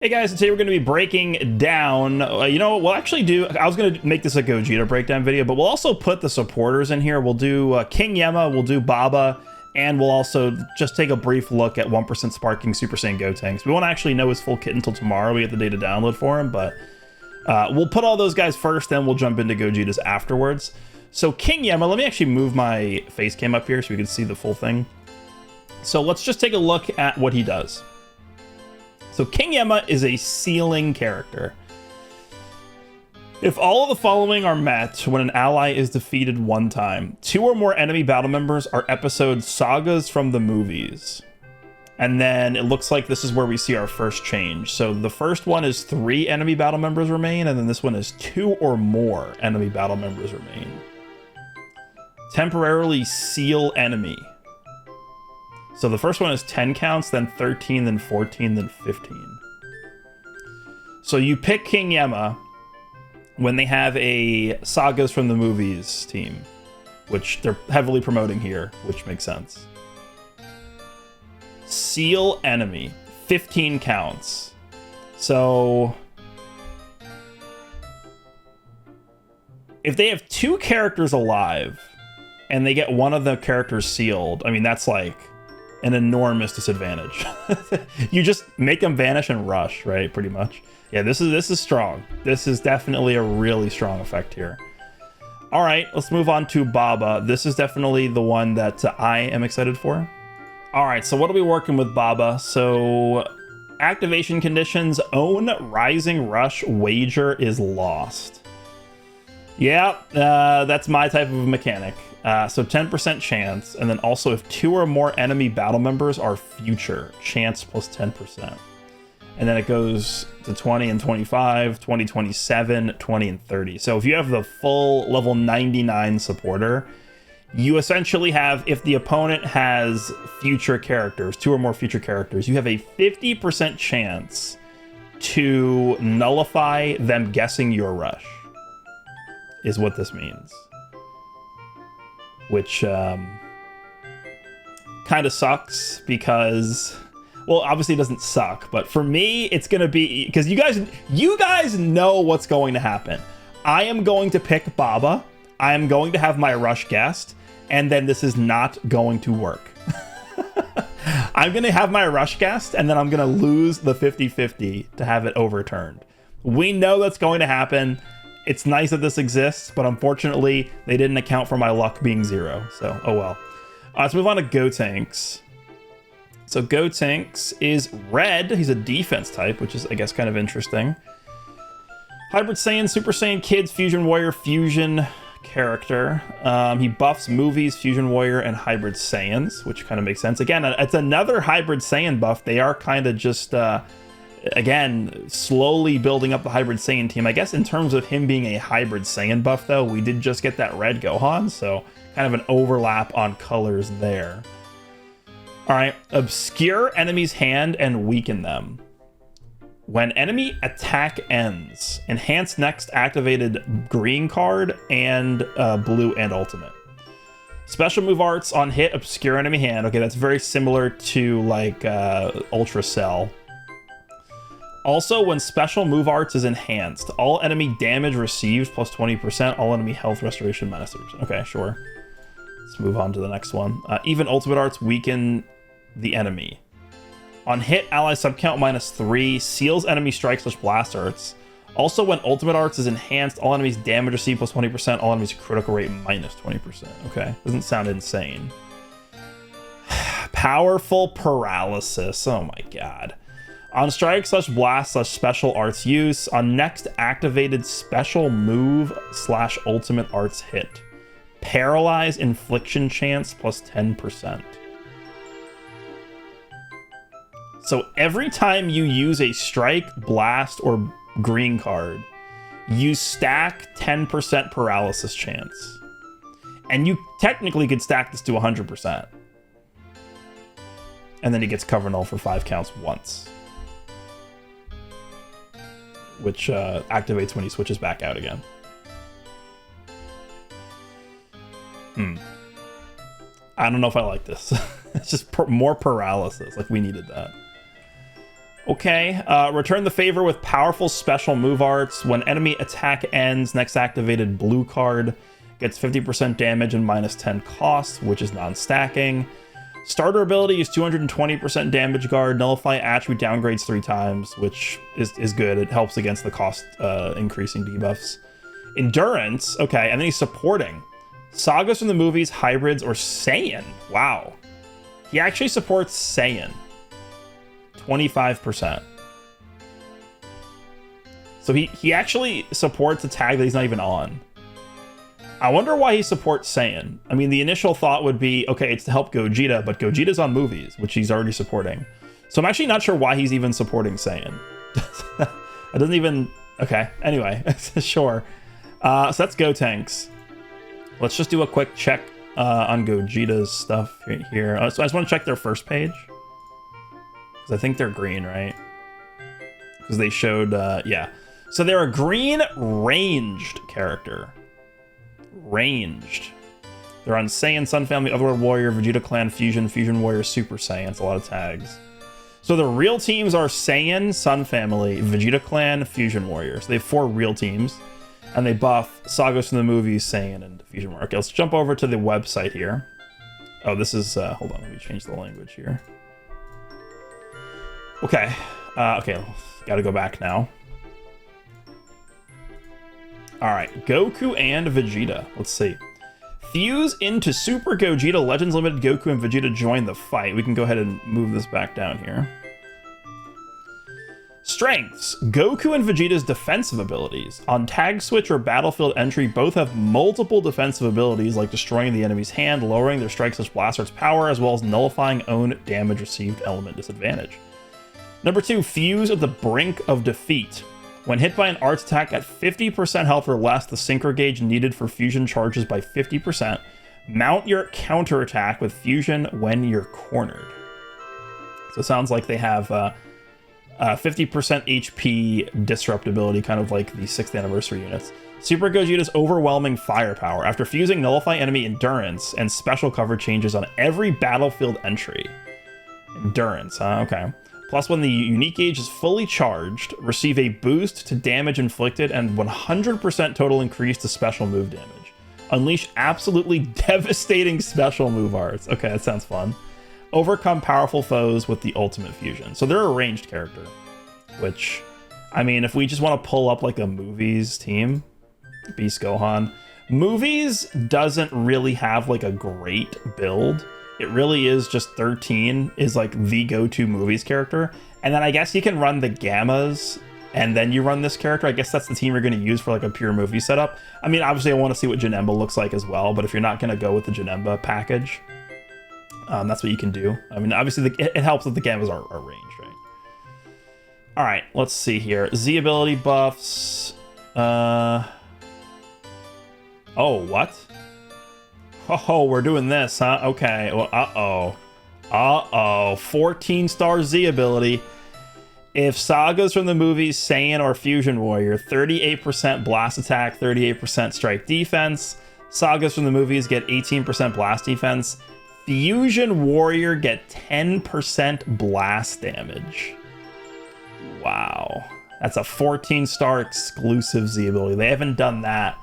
Hey guys, today we're going to be breaking down, we'll actually do, I was going to make this a Gogeta breakdown video, but we'll also put the supporters in here. We'll do King Yemma, we'll do Baba, and we'll also just take a brief look at 1% Sparking Super Saiyan Gotenks. We won't actually know his full kit until tomorrow. We get the data download for him, but we'll put all those guys first, then we'll jump into Gogetas afterwards. So King Yemma, let me actually move my face cam up here so we can see the full thing. So let's just take a look at what he does. So King Yemma is a sealing character. If all of the following are met when an ally is defeated one time, 2 or more enemy battle members are episode sagas from the movies. And then it looks like this is where we see our first change. So the first one is 3 enemy battle members remain, and then this one is 2 or more enemy battle members remain. Temporarily seal enemy. So the first one is 10 counts, then 13, then 14, then 15. So you pick King Yemma when they have a Sagas from the Movies team, which they're heavily promoting here, which makes sense. Seal enemy, 15 counts. So if they have 2 characters alive and they get one of the characters sealed, I mean, that's like an enormous disadvantage. You just make them vanish and rush, right? Pretty much. Yeah, this is strong. This is definitely a really strong effect here. All right, let's move on to Baba. This is definitely the one that I am excited for. All right, so what are we working with Baba? So activation conditions, own rising rush wager is lost. Yeah, that's my type of mechanic. So 10% chance, and then also if 2 or more enemy battle members are future, chance plus 10%. And then it goes to 20 and 25, 20, 27, 20, and 30. So if you have the full level 99 supporter, you essentially have, if the opponent has future characters, 2 or more future characters, you have a 50% chance to nullify them guessing your rush, is what this means. Which kind of sucks because, well, obviously it doesn't suck, but for me, it's going to be, because you guys know what's going to happen. I am going to pick Baba. I am going to have my rush guessed, and then this is not going to work. I'm going to have my rush guessed, and then I'm going to lose the 50-50 to have it overturned. We know that's going to happen. It's nice that this exists, but unfortunately, they didn't account for my luck being 0. So, oh well. Let's move on to Gotenks. So Gotenks is red. He's a defense type, which is, I guess, kind of interesting. Hybrid Saiyan, Super Saiyan Kids, Fusion Warrior, Fusion character. He buffs movies, Fusion Warrior, and Hybrid Saiyans, which kind of makes sense. Again, it's another Hybrid Saiyan buff. They are kind of just... again, slowly building up the Hybrid Saiyan team. I guess in terms of him being a Hybrid Saiyan buff, though, we did just get that red Gohan, so kind of an overlap on colors there. All right, obscure enemy's hand and weaken them. When enemy attack ends, enhance next activated green card and blue and ultimate. Special move arts on hit, obscure enemy hand. Okay, that's very similar to like Ultra Cell. Also, when special move arts is enhanced, all enemy damage received plus 20%, all enemy health restoration minus 30%. Okay, sure. Let's move on to the next one. Even ultimate arts weaken the enemy. On hit, ally subcount minus 3, seals enemy strike / blast arts. Also, when ultimate arts is enhanced, all enemies damage received plus 20%, all enemies critical rate minus 20%. Okay, doesn't sound insane. Powerful paralysis. Oh my god. On strike / blast / special arts use, on next activated special move / ultimate arts hit, paralyze infliction chance plus 10%. So every time you use a strike, blast, or green card, you stack 10% paralysis chance. And you technically could stack this to 100%. And then he gets cover null for 5 counts once, which activates when he switches back out again. I don't know if I like this. It's just more paralysis. Like, we needed that. Okay, return the favor with powerful special move arts. When enemy attack ends, next activated blue card gets 50% damage and -10 cost, which is non-stacking. Starter ability is 220% damage guard. Nullify attribute downgrades 3 times, which is good. It helps against the cost increasing debuffs. Endurance, okay, and then he's supporting sagas from the movies, hybrids, or Saiyan. Wow. He actually supports Saiyan. 25%. So he actually supports a tag that he's not even on. I wonder why he supports Saiyan. I mean, the initial thought would be, okay, it's to help Gogeta, but Gogeta's on movies, which he's already supporting. So I'm actually not sure why he's even supporting Saiyan. It doesn't even... Okay, anyway, sure. So that's Gotenks. Let's just do a quick check on Gogeta's stuff here. So I just want to check their first page. Because I think they're green, right? Because they showed, yeah. So they're a green ranged character. Ranged. They're on Saiyan, Sun Family, Otherworld Warrior, Vegeta Clan, Fusion, Fusion Warrior, Super Saiyan. It's a lot of tags. So the real teams are Saiyan, Sun Family, Vegeta Clan, Fusion Warrior. So they have 4 real teams. And they buff sagas from the movies, Saiyan, and Fusion Warrior. Okay, let's jump over to the website here. Oh, this is... hold on, let me change the language here. Okay. Okay, gotta go back now. Alright, Goku and Vegeta. Let's see. Fuse into Super Gogeta, Legends Limited Goku and Vegeta join the fight. We can go ahead and move this back down here. Strengths. Goku and Vegeta's defensive abilities. On tag switch or battlefield entry, both have multiple defensive abilities like destroying the enemy's hand, lowering their strike/blast art's power, as well as nullifying own damage received element disadvantage. Number 2, Fuse at the brink of defeat. When hit by an arts attack at 50% health or less, the synchro gauge needed for fusion charges by 50%. Mount your counterattack with fusion when you're cornered. So it sounds like they have 50% HP disruptability, kind of like the 6th anniversary units. Super Gogeta's overwhelming firepower. After fusing, nullify enemy endurance and special cover changes on every battlefield entry. Endurance, huh? Okay. Plus, when the unique gauge is fully charged, receive a boost to damage inflicted and 100% total increase to special move damage. Unleash absolutely devastating special move arts. Okay, that sounds fun. Overcome powerful foes with the ultimate fusion. So they're a ranged character, which, I mean, if we just want to pull up like a movies team, Beast Gohan. Movies doesn't really have like a great build. It really is just 13 is like the go-to movies character. And then I guess you can run the Gammas and then you run this character. I guess that's the team you're going to use for like a pure movie setup. I mean, obviously I want to see what Janemba looks like as well, but if you're not going to go with the Janemba package, that's what you can do. I mean, obviously it helps that the Gammas are ranged, right? All right, let's see here. Z ability buffs. Oh, what? Oh, we're doing this, huh? Okay, well, uh-oh. 14-star Z ability. If sagas from the movies, Saiyan or Fusion Warrior, 38% blast attack, 38% strike defense. Sagas from the movies get 18% blast defense. Fusion Warrior get 10% blast damage. Wow. That's a 14-star exclusive Z ability. They haven't done that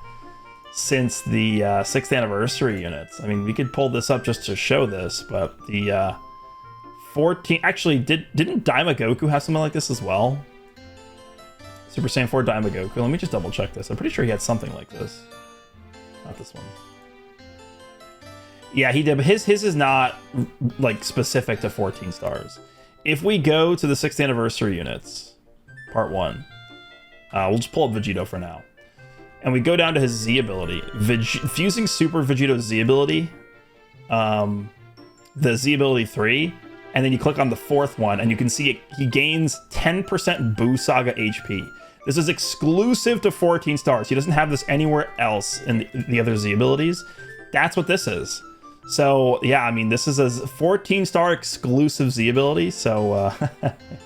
since the 6th anniversary units. I mean, we could pull this up just to show this, but the 14... Actually, didn't Daima Goku have something like this as well? Super Saiyan 4 Daima Goku. Let me just double check this. I'm pretty sure he had something like this. Not this one. Yeah, he did, but his is not like specific to 14 stars. If we go to the 6th anniversary units, part 1, we'll just pull up Vegito for now. And we go down to his Z ability. Fusing Super Vegito's Z ability, the Z ability 3, and then you click on the 4th one, and you can see he gains 10% Buu Saga HP. This is exclusive to 14 stars. He doesn't have this anywhere else in the other Z abilities. That's what this is. So, yeah, I mean, this is a 14-star exclusive Z ability, so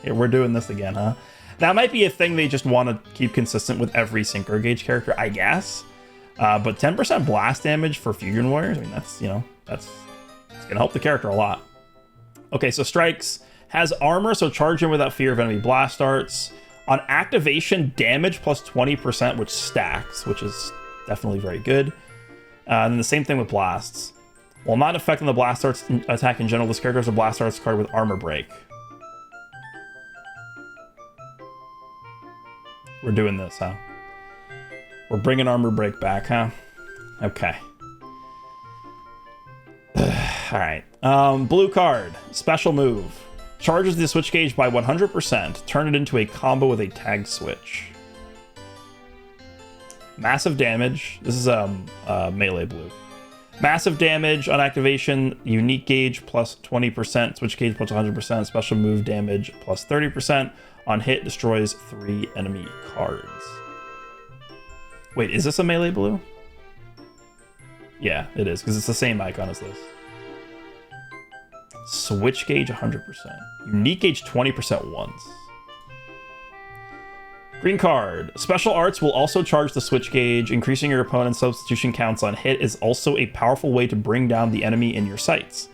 yeah, we're doing this again, huh? That might be a thing they just want to keep consistent with every Synchro Gauge character, I guess. But 10% blast damage for Fusion Warriors, I mean, that's, you know, it's going to help the character a lot. Okay, so strikes. Has armor, so charge in without fear of enemy blast darts. On activation, damage plus 20%, which stacks, which is definitely very good. And then the same thing with blasts. While not affecting the blast darts attack in general, this character has a blast darts card with armor break. We're doing this, huh? We're bringing armor break back, huh? Okay. Alright. Blue card. Special move. Charges the switch gauge by 100%. Turn it into a combo with a tag switch. Massive damage. This is melee blue. Massive damage on activation. Unique gauge plus 20%. Switch gauge plus 100%. Special move damage plus 30%. On hit, destroys 3 enemy cards. Wait, is this a melee blue? Yeah, it is, because it's the same icon as this. Switch gauge 100%. Unique gauge 20% once. Green card. Special arts will also charge the switch gauge. Increasing your opponent's substitution counts on hit is also a powerful way to bring down the enemy in your sights.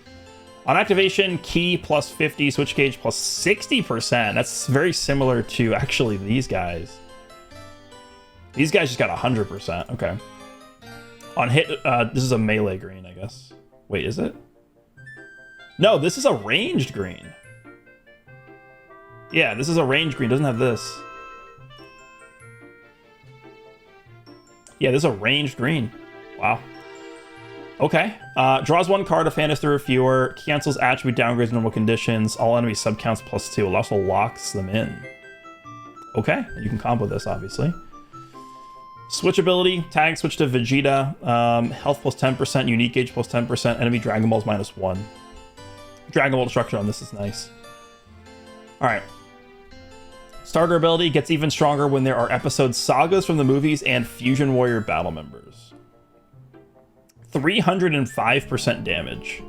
On activation, key plus 50, switch gauge plus 60%. That's very similar to actually these guys. These guys just got 100%. Okay. On hit, this is a melee green, I guess. Wait, is it? No, this is a ranged green. Yeah, this is a ranged green. Doesn't have this. Yeah, this is a ranged green. Wow. Okay. Draws 1 card if hand is 3 or fewer. Cancels attribute downgrades normal conditions. All enemy subcounts plus 2. It also locks them in. Okay. You can combo this, obviously. Switch ability. Tag switch to Vegeta. Health plus 10%. Unique gauge plus 10%. Enemy Dragon Balls minus 1. Dragon Ball destruction on this is nice. Alright. Starter ability gets even stronger when there are episode sagas from the movies and Fusion Warrior battle members. 305% damage.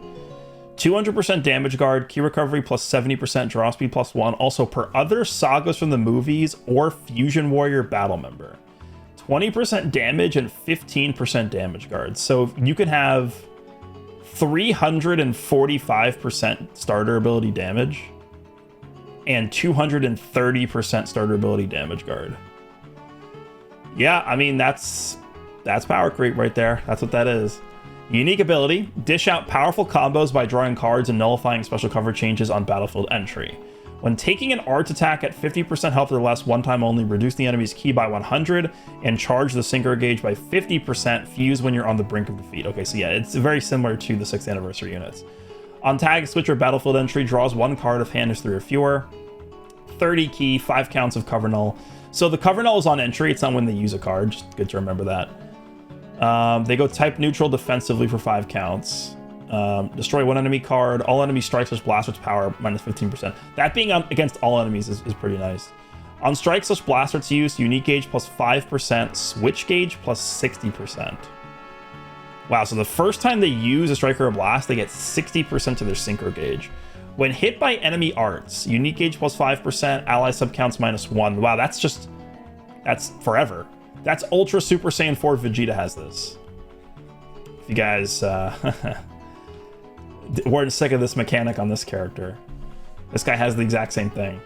200% damage guard, key recovery plus 70%, draw speed plus 1. Also per other sagas from the movies or Fusion Warrior battle member. 20% damage and 15% damage guard. So you could have 345% starter ability damage and 230% starter ability damage guard. Yeah, I mean, that's power creep right there. That's what that is. Unique ability, dish out powerful combos by drawing cards and nullifying special cover changes on battlefield entry. When taking an art attack at 50% health or less one time only, reduce the enemy's ki by 100 and charge the synchro gauge by 50%, fuse when you're on the brink of defeat. Okay, so yeah, it's very similar to the 6th anniversary units. On tag switch or battlefield entry, draws 1 card if hand is 3 or fewer. 30 ki, 5 counts of cover null. So the cover null is on entry, it's not when they use a card, just good to remember that. They go type neutral defensively for 5 counts. Destroy 1 enemy card. All enemy strikes with blast with power minus 15%. That being against all enemies is pretty nice. On strike / blast arts use, unique gauge plus 5%, switch gauge plus 60%. Wow, so the first time they use a strike or a blast, they get 60% to their synchro gauge. When hit by enemy arts, unique gauge plus 5%, ally subcounts minus 1. Wow, that's forever. That's Ultra Super Saiyan 4 Vegeta has this. If you guys weren't sick of this mechanic on this character, this guy has the exact same thing.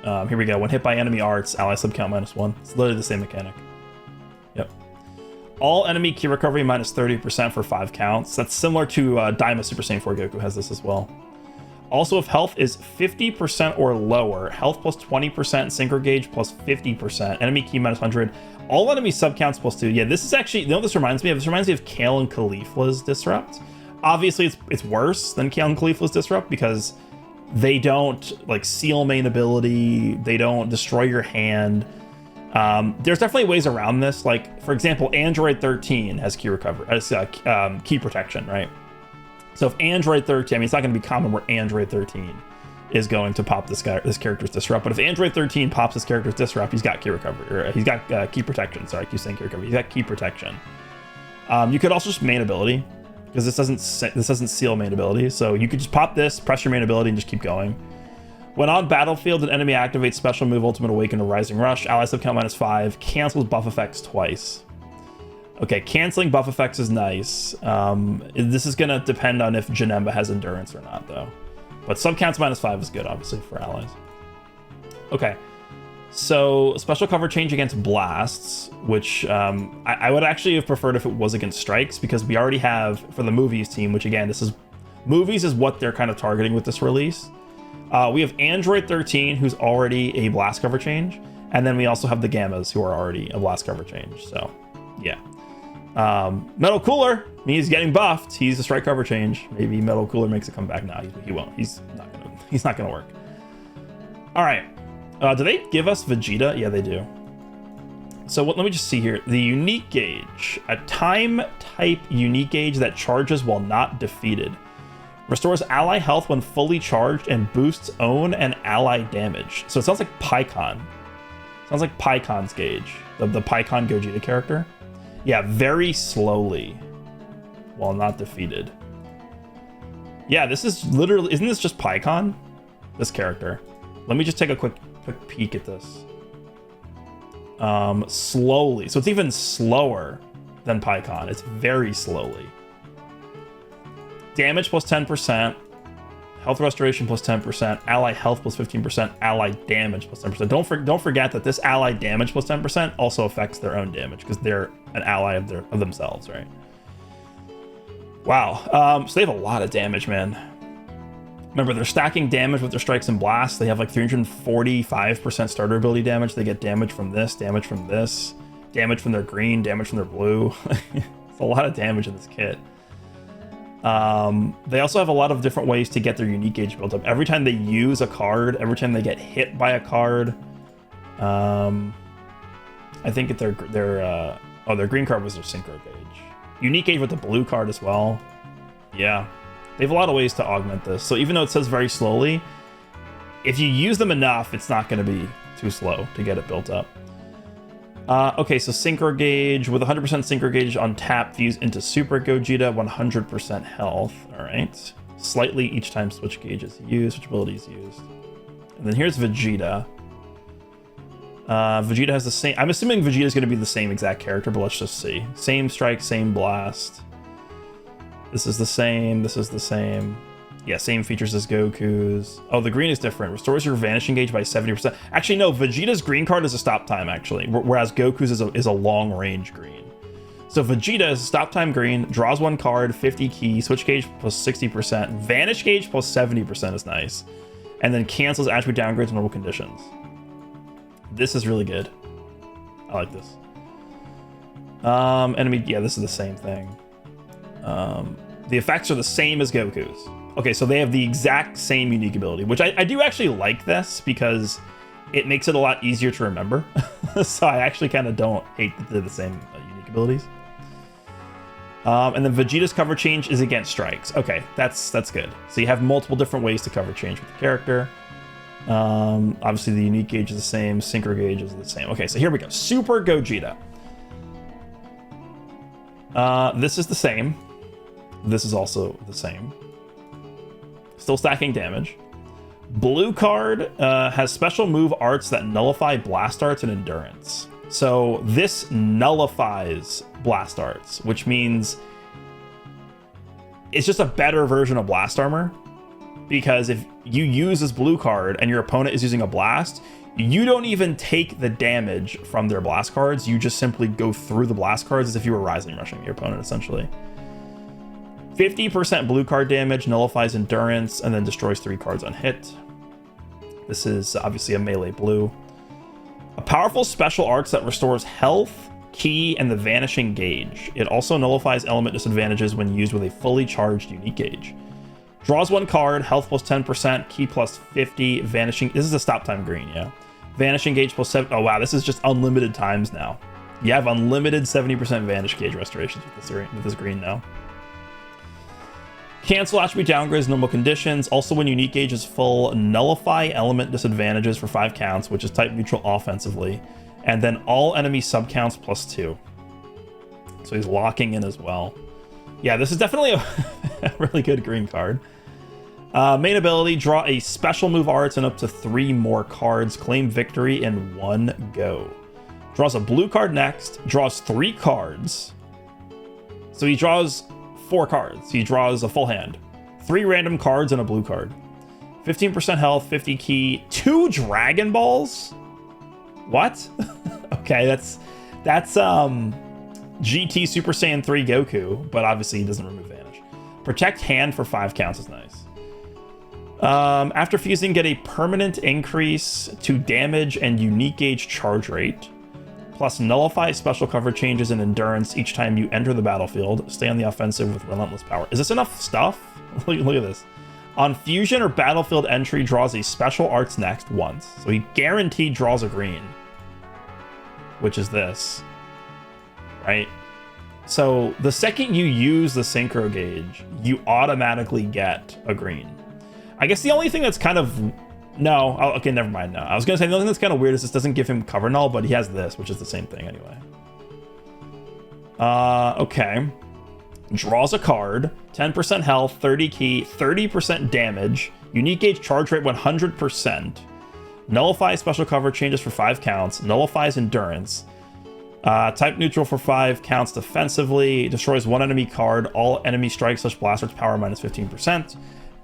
Here we go. When hit by enemy arts, ally subcount minus 1. It's literally the same mechanic. Yep. All enemy ki recovery minus 30% for 5 counts. That's similar to Daima Super Saiyan 4 Goku has this as well. Also, if health is 50% or lower, health plus 20%, synchro gauge plus 50%, enemy ki minus 100, all enemy subcounts plus 2. Yeah, this is actually, you know what this reminds me of? This reminds me of Kale and Caulifla's Disrupt. Obviously, it's worse than Kale and Caulifla's Disrupt because they don't like seal main ability, they don't destroy your hand. There's definitely ways around this. Like, for example, Android 13 has key recovery, key protection, right? So if Android 13, I mean, it's not going to be common where Android 13 is going to pop this character's disrupt, but if Android 13 pops this character's disrupt, he's got key recovery, or he's got key protection. Sorry, I keep saying key recovery. He's got key protection. You could also just main ability, because this doesn't seal main ability. So you could just pop this, press your main ability, and just keep going. When on battlefield, an enemy activates special move Ultimate Awaken or Rising Rush, ally subcount minus 5, cancels buff effects twice. Okay, canceling buff effects is nice. This is gonna depend on if Janemba has endurance or not, though. But sub counts -5 is good, obviously, for allies. Okay. So, special cover change against blasts, which I would actually have preferred if it was against strikes, because we already have, for the movies team, which again, movies is what they're kind of targeting with this release. We have Android 13, who's already a blast cover change, and then we also have the Gammas, who are already a blast cover change, so, yeah. Metal Cooler, he's getting buffed. He's a strike cover change. Maybe Metal Cooler makes a comeback now. He won't. He's not gonna work. All right. Do they give us Vegeta? Yeah, they do. So let me just see here. The unique gauge, a time type unique gauge that charges while not defeated. Restores ally health when fully charged and boosts own and ally damage. So it sounds like Pikkon. Sounds like Pikkon's gauge, the Pikkon Gogeta character. Yeah, very slowly while not defeated. Yeah, this is literally, isn't this just Pikkon? This character. Let me just take a quick peek at this. Slowly. So it's even slower than Pikkon. It's very slowly. Damage plus 10%. Health restoration plus 10%. Ally health plus 15%. Ally damage plus 10%. Don't forget that this ally damage plus 10% also affects their own damage because they're an ally of themselves, right? Wow. So they have a lot of damage, man. Remember, they're stacking damage with their strikes and blasts. They have like 345% starter ability damage. They get damage from this, damage from this, damage from their green, damage from their blue. It's a lot of damage in this kit. They also have a lot of different ways to get their unique gauge built up. Every time they use a card, every time they get hit by a card, I think that their green card was their synchro gauge. Unique gauge with the blue card as well. Yeah. They have a lot of ways to augment this. So even though it says very slowly, if you use them enough, it's not going to be too slow to get it built up. Okay, so Synchro Gauge. With 100% Synchro Gauge on tap, fuse into Super Gogeta, 100% health. All right. Slightly each time switch gauge is used, switch ability is used. And then here's Vegeta. Vegeta has the same... I'm assuming Vegeta is going to be the same exact character, but let's just see. Same strike, same blast. This is the same. This is the same. Yeah, same features as Goku's. Oh, the green is different. Restores your vanishing gauge by 70%. Actually, no. Vegeta's green card is a stop time, actually, whereas Goku's is a long range green. So Vegeta is stop time green, draws one card, 50 key, switch gauge plus 60%, vanish gauge plus 70% is nice, and then cancels attribute downgrades in normal conditions. This is really good. I like this. Enemy, yeah, this is the same thing. The effects are the same as Goku's. Okay, so they have the exact same unique ability, which I do actually like this because it makes it a lot easier to remember. So I actually kind of don't hate that they're the same unique abilities. And then Vegeta's cover change is against strikes. Okay, that's good. So you have multiple different ways to cover change with the character. Obviously the unique gauge is the same, synchro gauge is the same. Okay, so here we go. Super Gogeta. This is the same. This is also the same. Still stacking damage. Blue card has special move arts that nullify blast arts and endurance. So this nullifies blast arts, which means it's just a better version of blast armor. Because if you use this blue card and your opponent is using a blast, you don't even take the damage from their blast cards. You just simply go through the blast cards as if you were rising rushing your opponent, essentially. 50% blue card damage, nullifies endurance, and then destroys 3 cards on hit. This is obviously a melee blue. A powerful special arts that restores health, ki, and the vanishing gauge. It also nullifies element disadvantages when used with a fully charged unique gauge. Draws 1 card, health plus 10%, ki plus 50, vanishing... This is a stop time green, yeah. Vanishing gauge plus 7... Oh, wow, this is just unlimited times now. You have unlimited 70% vanish gauge restorations with this green now. Cancel attribute downgrades, normal conditions. Also, when unique gauge is full, nullify element disadvantages for 5 counts, which is type neutral offensively. And then all enemy subcounts plus 2. So he's locking in as well. Yeah, this is definitely a really good green card. Main ability, draw a special move arts and up to 3 more cards. Claim victory in 1 go. Draws a blue card next, draws 3 cards. So he draws 4 cards. He draws a full hand. 3 random cards and a blue card. 15% health, 50 ki, 2 Dragon Balls? What? Okay, that's GT Super Saiyan 3 Goku, but obviously he doesn't remove Vanish. Protect hand for 5 counts is nice. After fusing, get a permanent increase to damage and unique gauge charge rate, plus nullify special cover changes in endurance each time you enter the battlefield. Stay on the offensive with relentless power. Is this enough stuff? Look at this. On fusion or battlefield entry, draws a special arts next once. So he guaranteed draws a green, which is this, right? So the second you use the synchro gauge, you automatically get a green. I guess the only thing that's kind of, no, okay, never mind. No, I was gonna say the only thing that's kind of weird is this doesn't give him cover null, but he has this, which is the same thing anyway. Okay. Draws a card, 10% health, 30 ki, 30% damage, unique gauge charge rate 100%, nullifies special cover changes for 5 counts, nullifies endurance, type neutral for 5 counts defensively, destroys 1 enemy card, all enemy strikes / blasters power minus 15%.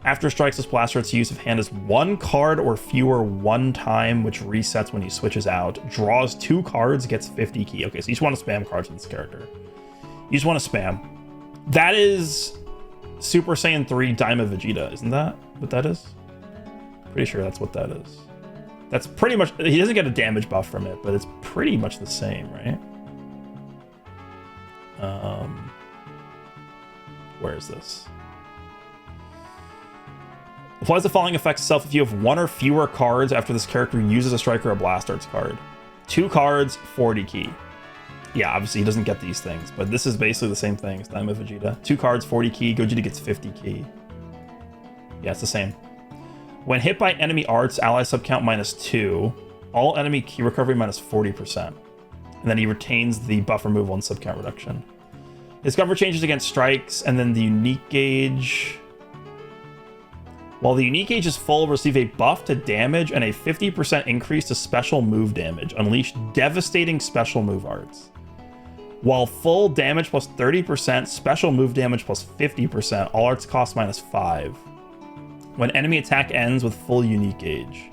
After strikes / blasters, use of hand is 1 card or fewer 1 time, which resets when he switches out. Draws 2 cards, gets 50 ki. Okay, so you just want to spam cards with this character. You just want to spam. That is Super Saiyan 3 Daima Vegeta, isn't that what that is? Pretty sure that's what that is. That's pretty much, he doesn't get a damage buff from it, but it's pretty much the same, right? Where is this? Applies the following effects itself if you have 1 or fewer cards after this character uses a strike or a blast arts card. 2 cards, 40 ki. Yeah, obviously he doesn't get these things, but this is basically the same thing as Daima Vegeta. 2 cards, 40 ki. Gogeta gets 50 ki. Yeah, it's the same. When hit by enemy arts, ally subcount -2, all enemy ki recovery -40%. And then he retains the buff removal and subcount reduction. His cover changes against strikes, and then the unique gauge. While the unique gauge is full, receive a buff to damage and a 50% increase to special move damage. Unleash devastating special move arts. While full, damage plus 30%, special move damage plus 50%, all arts cost -5. When enemy attack ends with full unique gauge.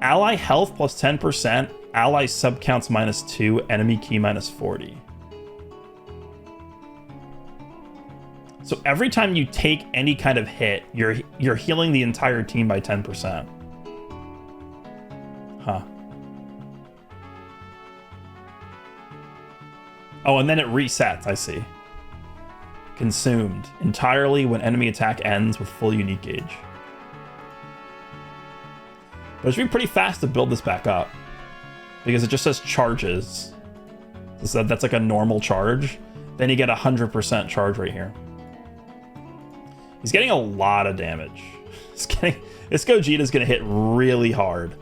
Ally health plus 10%, ally subcounts -2, enemy ki -40. So every time you take any kind of hit, you're healing the entire team by 10%. Huh. Oh, and then it resets, I see. Consumed entirely when enemy attack ends with full unique gauge. But it should be pretty fast to build this back up, because it just says charges. So that's like a normal charge. Then you get 100% charge right here. He's getting a lot of damage. This Gogeta's gonna hit really hard.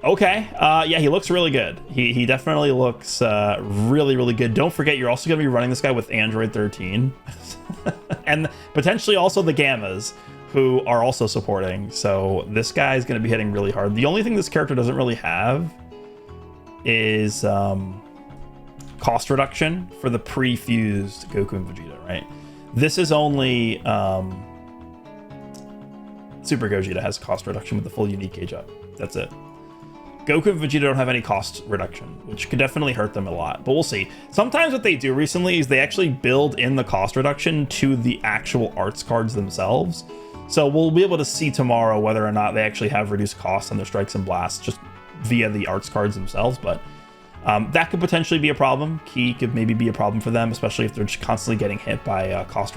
Okay, yeah, he looks really good. He definitely looks really, really good. Don't forget, you're also gonna be running this guy with Android 13. And potentially also the Gammas, who are also supporting. So this guy is gonna be hitting really hard. The only thing this character doesn't really have is cost reduction for the pre-fused Goku and Vegeta, right? This is only Super Gogeta has cost reduction with the full unique gauge up. That's it. Goku and Vegeta don't have any cost reduction, which could definitely hurt them a lot, but we'll see. Sometimes what they do recently is they actually build in the cost reduction to the actual arts cards themselves. So we'll be able to see tomorrow whether or not they actually have reduced costs on their strikes and blasts just via the arts cards themselves, but that could potentially be a problem. Ki could maybe be a problem for them, especially if they're just constantly getting hit by cost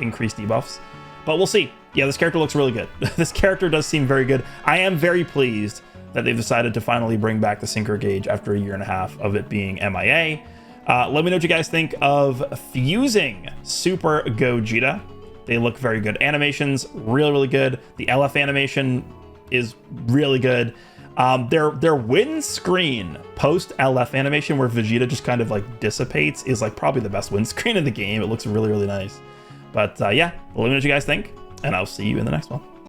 increase debuffs. But we'll see. Yeah, this character looks really good. This character does seem very good. I am very pleased that they've decided to finally bring back the synchro gauge after a year and a half of it being MIA. Let me know what you guys think of fusing Super Gogeta. They look very good. Animations, really, really good. The LF animation is really good. Their win screen post LF animation where Vegeta just kind of like dissipates is like probably the best win screen in the game. It looks really, really nice. But yeah, let me know what you guys think, and I'll see you in the next one.